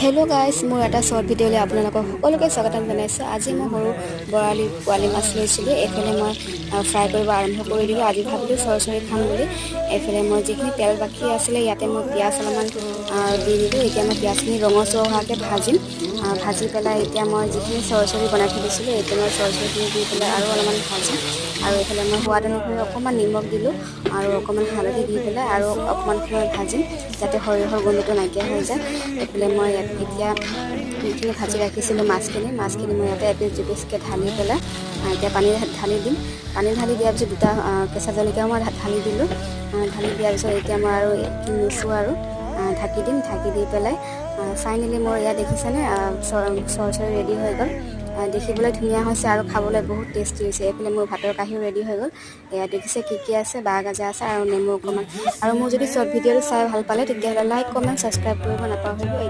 Hello' guys, মোৰ এটা short ভিডিঅ'লৈ আপোনালোকক সকলোকে স্বাগতম জনাইছোঁ। আজি মই সৰু বৰালি পোৱালি মাছ লৈছিলোঁ। এইফালে মই ফ্ৰাই কৰিব আৰম্ভ কৰি দিলোঁ। আজি ভাবিলোঁ চৰচৰি খাম বুলি। এইফালে মই যিখিনি তেল বাকী আছিলে ইয়াতে মই পিঁয়াজ অলপমান দি দিলোঁ। এতিয়া মই পিঁয়াজখিনি ৰঙচুৱা হোৱাকৈ ভাজিম। ভাজি পেলাই এতিয়া মই যিখিনি চৰচৰি বনাই থৈ দিছিলোঁ এতিয়া মই চৰচৰিখিনি দি পেলাই আৰু অলপমান ভাজিম। আৰু এইফালে মই সোৱাদ অনুসৰি অকণমান নিমখ দিলোঁ আৰু অকণমান হালধি দি পেলাই আৰু অকণমান সময় ভাজিম যাতে সৰিয়হৰ গোন্ধটো নাইকিয়া হৈ যায়। এইফালে মই এতিয়া যিখিনি ভাজি ৰাখিছিলোঁ মাছখিনি মই ইয়াতে এপিচ দুপিচকৈ ঢালি পেলাই এতিয়া পানী ঢালি দিম। পানী ঢালি দিয়াৰ পিছত দুটা কেঁচা জলকীয়াও মই ঢালি দিলোঁ। ঢালি দিয়াৰ পিছত এতিয়া মই আৰু নুচোঁ আৰু ঢাকি দিম। ঢাকি দি পেলাই ফাইনেলি মোৰ ইয়াত দেখিছেনে চৰচৰি ৰেডি হৈ গ'ল। দেখিবলৈ ধুনীয়া হৈছে আৰু খাবলৈ বহুত টেষ্টি হৈছে। এইফালে মোৰ ভাতৰ কাঁহীও ৰেডি হৈ গ'ল। এয়া দেখিছে কি আছে, বাঁহগাজা আছে আৰু নেমু অকণমান। আৰু মোৰ যদি শ্বৰ্ট ভিডিঅ'টো চাই ভাল পালে তেতিয়াহ'লে লাইক কমেণ্ট ছাবস্ক্ৰাইব কৰিব নাপাহৰিব।